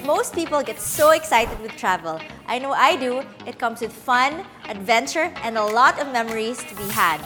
most people get so excited with travel. I know I do. It comes with fun, adventure, and a lot of memories to be had.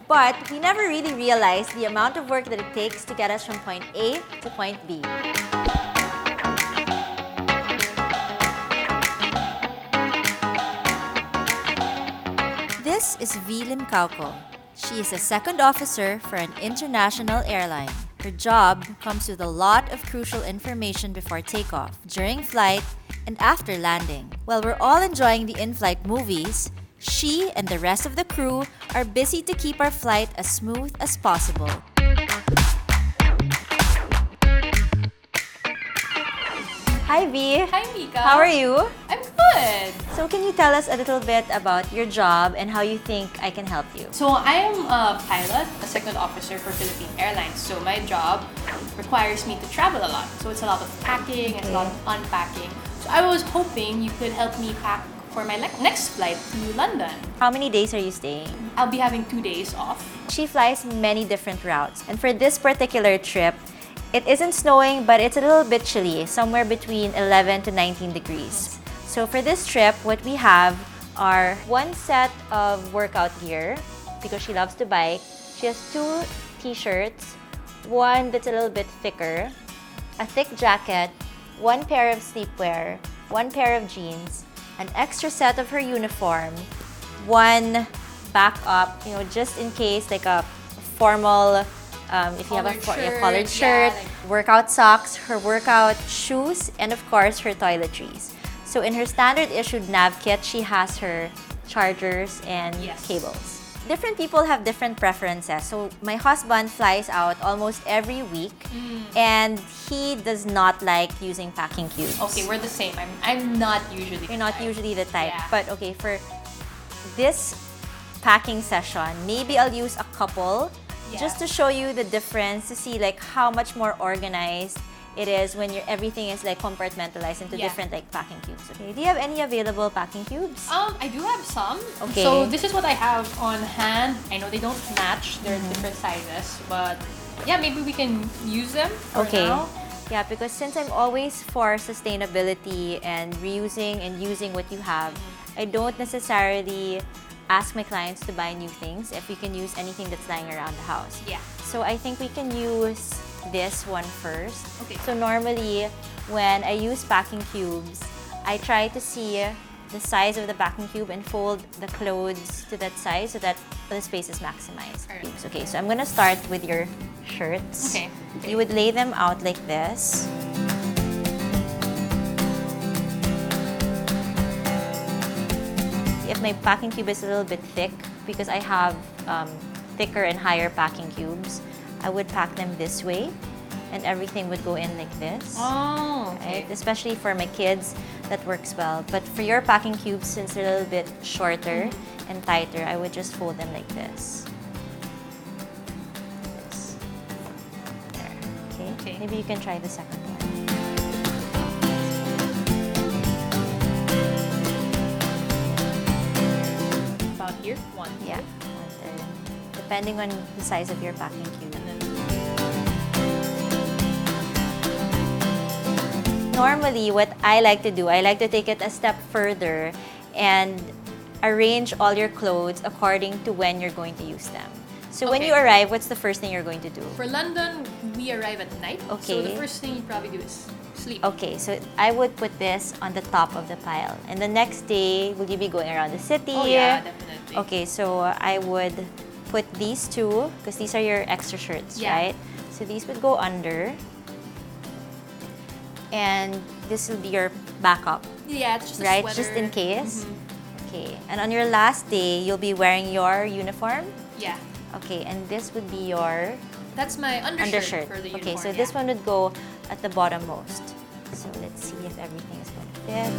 But we never really realize the amount of work that it takes to get us from point A to point B. This is V Limcaoco. She is a second officer for an international airline. Her job comes with a lot of crucial information before takeoff, during flight, and after landing. While we're all enjoying the in-flight movies, she and the rest of the crew are busy to keep our flight as smooth as possible. Hi V. Hi Mica. How are you? I'm good. So can you tell us a little bit about your job and how you think I can help you? So I am a pilot, a second officer for Philippine Airlines. So my job requires me to travel a lot. So it's a lot of packing, it's a lot of unpacking. So I was hoping you could help me pack for my next flight to London. How many days are you staying? I'll be having 2 days off. She flies many different routes. And for this particular trip, it isn't snowing, but it's a little bit chilly, somewhere between 11 to 19 degrees. So for this trip, what we have are one set of workout gear, because she loves to bike. She has 2 t-shirts, one that's a little bit thicker, a thick jacket, 1 pair of sleepwear, 1 pair of jeans, an extra set of her uniform, 1 backup, just in case, like a formal, if you have a collared shirt, workout socks, her workout shoes, and of course, her toiletries. So in her standard issued nav kit, she has her chargers and cables. Different people have different preferences. So my husband flies out almost every week, and he does not like using packing cubes. Okay, we're the same. I'm not usually. You're not usually the type. Yeah. But okay, for this packing session, maybe I'll use a couple just to show you the difference, to see like how much more organized it is when everything is like compartmentalized into different like packing cubes. Okay, do you have any available packing cubes? I do have some. Okay. So this is what I have on hand. I know they don't match, they're different sizes, but yeah, maybe we can use them for now. Yeah, because since I'm always for sustainability and reusing and using what you have, I don't necessarily ask my clients to buy new things if you can use anything that's lying around the house. Yeah. So I think we can use this one first. Okay. So normally, when I use packing cubes, I try to see the size of the packing cube and fold the clothes to that size so that the space is maximized. Alright. Okay, so I'm gonna start with your shirts. Okay. You would lay them out like this. If my packing cube is a little bit thick, because I have thicker and higher packing cubes, I would pack them this way, and everything would go in like this. Oh, okay. Right? Especially for my kids, that works well. But for your packing cubes, since they're a little bit shorter and tighter, I would just fold them like this. There. Okay. Maybe you can try the second one. About here, 1. Yeah, 1/3. Depending on the size of your packing cube. Normally, what I like to do, I like to take it a step further and arrange all your clothes according to when you're going to use them. So when you arrive, what's the first thing you're going to do? For London, we arrive at night. Okay. So the first thing you probably do is sleep. Okay, so I would put this on the top of the pile. And the next day, will you be going around the city? Oh yeah, definitely. Okay, so I would put these 2, because these are your extra shirts, right? So these would go under. And this will be your backup, Yeah, it's just a right? sweater. Just in case. Okay, and on your last day, you'll be wearing your uniform. Yeah. Okay, and this would be your That's my undershirt for the uniform. Okay, so this one would go at the bottom most. So let's see if everything is going to fit.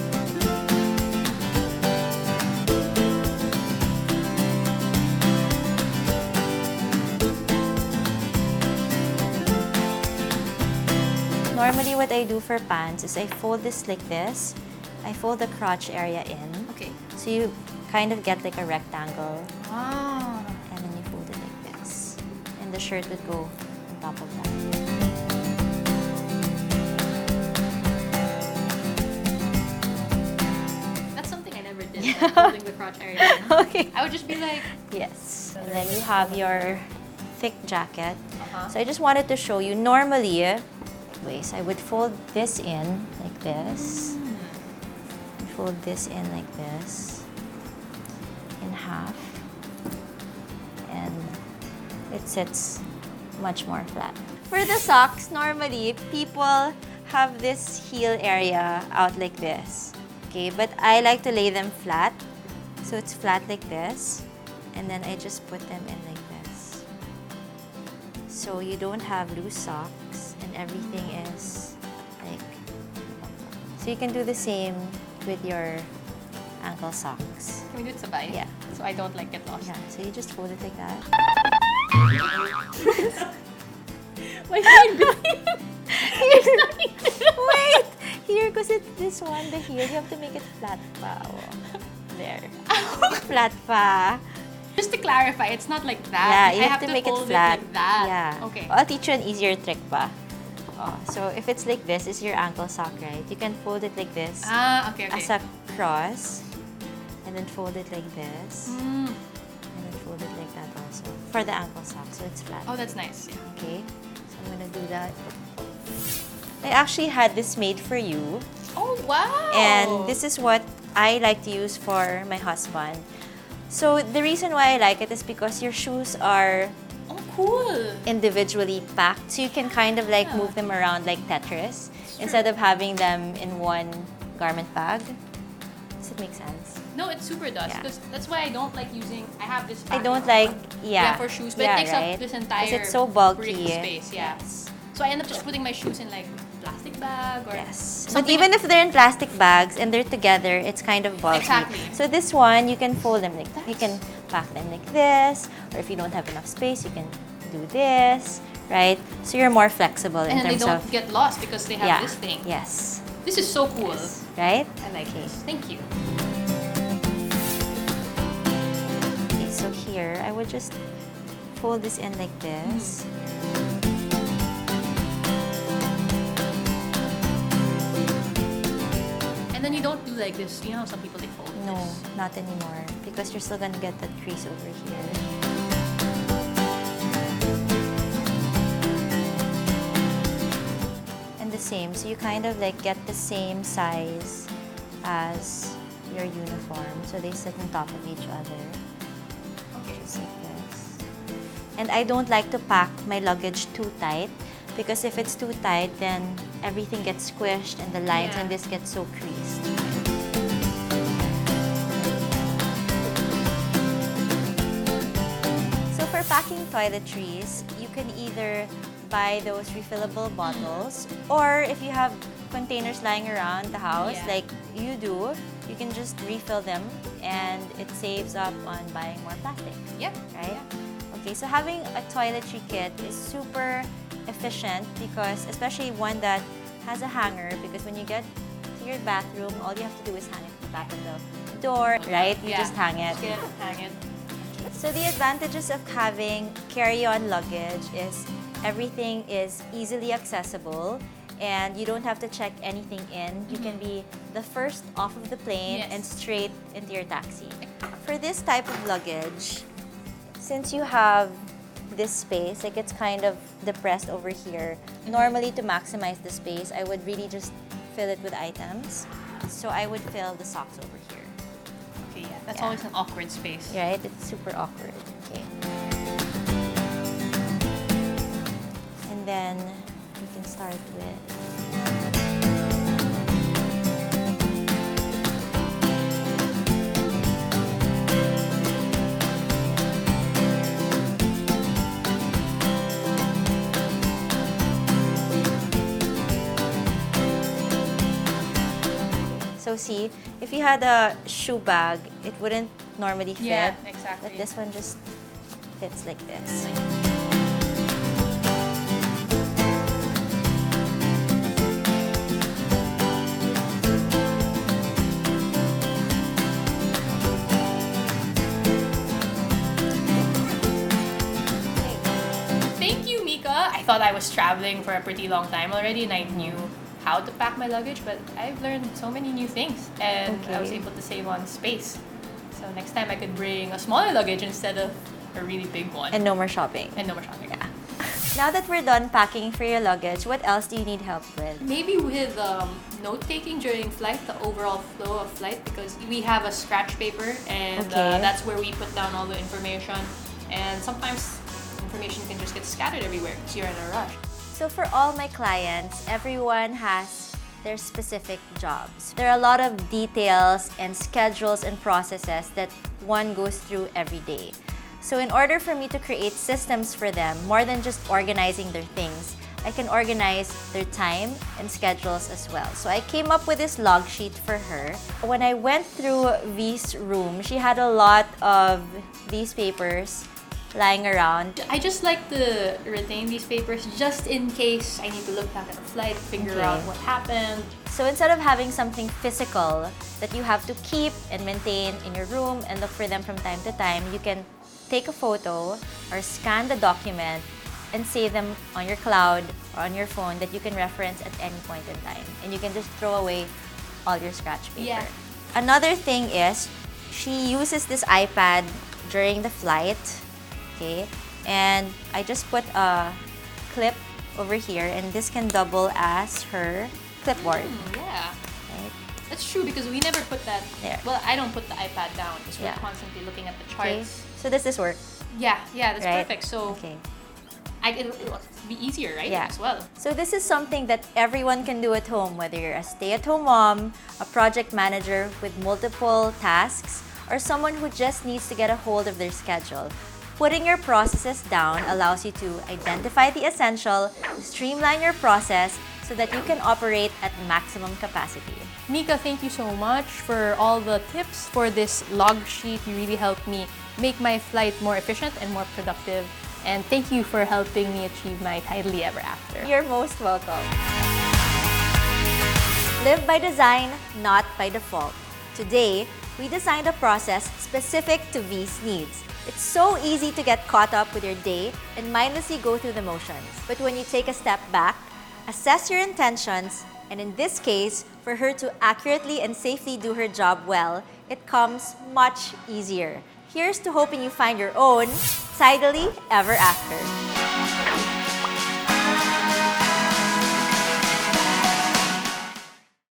Normally, what I do for pants is I fold this like this. I fold the crotch area in. Okay. So you kind of get like a rectangle. Ah. And then you fold it like this. And the shirt would go on top of that. holding the crotch area. Okay. I would just be like, Yes. And then you have your thick jacket. uh-huh. So I just wanted to show you, normally, ways, I would fold this in like this. Fold this in like this, in half. And it sits much more flat. For the socks, normally, people have this heel area out like this. Okay, but I like to lay them flat. So it's flat like this. And then I just put them in like this. So you don't have loose socks and everything is like... So you can do the same with your ankle socks. Can we do it sabay? Yeah. So I don't like get lost. Yeah, so you just fold it like that. My hand bleeding. Wait! Here, because it's this one, the heel, you have to make it flat pa. Oh. There. Flat pa. Just to clarify, it's not like that. Yeah, you I have to make it hold flat. like that. Yeah. Okay. I'll teach you an easier trick pa. Oh, so if it's like this, is your ankle sock, right? You can fold it like this Okay, okay. as a cross. And then fold it like this. Mm. And then fold it like that also. For the ankle sock, so it's flat. Oh, that's nice. Yeah. Okay, so I'm gonna do that. I actually had this made for you. Oh, wow! And this is what I like to use for my husband. So the reason why I like it is because your shoes are Oh, cool! individually packed. So you can kind of like Yeah. move them around like Tetris instead of having them in one garment bag. Does it make sense? No, it super does. Yeah. Because that's why I don't like using... I have this I bag don't for- like, yeah. for shoes. But yeah, it takes right? up this 'Cause entire it's so bulky. brick space. Yeah. Yes. So I end up just putting my shoes in like plastic bag or Yes. But something. even if they're in plastic bags and they're together, it's kind of bulky. Exactly. So this one, you can fold them like that. You can pack them like this. Or if you don't have enough space, you can do this, right? So you're more flexible in and then they terms don't of... get lost because they have yeah. this thing. Yes. This is so cool. Yes. Right? I like this. Thank you. Okay, so here, I would just fold this in like this. And then you don't do like this. You know how some people they fold No, this. not anymore. Because you're still gonna get that crease over here. And the same, so you kind of like get the same size as your uniform. So they sit on top of each other. Okay. Just like this. And I don't like to pack my luggage too tight because if it's too tight, then everything gets squished and the lines Yeah. on this get so creased. So for packing toiletries, you can either buy those refillable bottles or if you have containers lying around the house Yeah. like you do, you can just refill them and it saves up on buying more plastic, Yep. right? Okay, so having a toiletry kit is super efficient because, especially one that has a hanger, because when you get to your bathroom, all you have to do is hang it at the back of the door, right? You Yeah. just hang it. Just get it, hang it. So the advantages of having carry-on luggage is everything is easily accessible and you don't have to check anything in. You can be the first off of the plane Yes. and straight into your taxi. For this type of luggage, since you have this space, like it's kind of depressed over here, normally to maximize the space, I would really just fill it with items. So I would fill the socks over here. Okay, yeah. That's Yeah. always an awkward space. Right? It's super awkward. Okay. And then we can start with... So see, if you had a shoe bag, it wouldn't normally fit. Yeah, exactly. But this one just fits like this. Thank you, Mica. I thought I was traveling for a pretty long time already and I knew how to pack my luggage, but I've learned so many new things and I was Okay. able to save on space. So next time I could bring a smaller luggage instead of a really big one. And no more shopping. And no more shopping. Yeah. Now that we're done packing for your luggage, what else do you need help with? Maybe with note-taking during flight, the overall flow of flight, because we have a scratch paper and that's where we put down all the information. And sometimes information can just get scattered everywhere because you're in a rush. So for all my clients, everyone has their specific jobs. There are a lot of details and schedules and processes that one goes through every day. So in order for me to create systems for them, more than just organizing their things, I can organize their time and schedules as well. So I came up with this log sheet for her. When I went through V's room, she had a lot of these papers lying around. I just like to retain these papers just in case I need to look back at the flight, figure out what happened. So instead of having something physical that you have to keep and maintain in your room and look for them from time to time, you can take a photo or scan the document and save them on your cloud or on your phone that you can reference at any point in time. And you can just throw away all your scratch paper. Yeah. Another thing is, she uses this iPad during the flight, okay? And I just put a clip over here, and this can double as her clipboard. Yeah. Right? That's true because we never put that There. Well, I don't put the iPad down because we're constantly looking at the Okay. charts. So does this work? Yeah, that's Right? perfect. So it'll be easier, right? Yeah. As well. So this is something that everyone can do at home, whether you're a stay-at-home mom, a project manager with multiple tasks, or someone who just needs to get a hold of their schedule. Putting your processes down allows you to identify the essential, streamline your process so that you can operate at maximum capacity. Mica, thank you so much for all the tips for this log sheet. You really helped me make my flight more efficient and more productive. And thank you for helping me achieve my tidily ever after. You're most welcome. Live by design, not by default. Today, we designed a process specific to V's needs. It's so easy to get caught up with your day and mindlessly go through the motions. But when you take a step back, assess your intentions, and in this case, for her to accurately and safely do her job well, it comes much easier. Here's to hoping you find your own tidily ever after.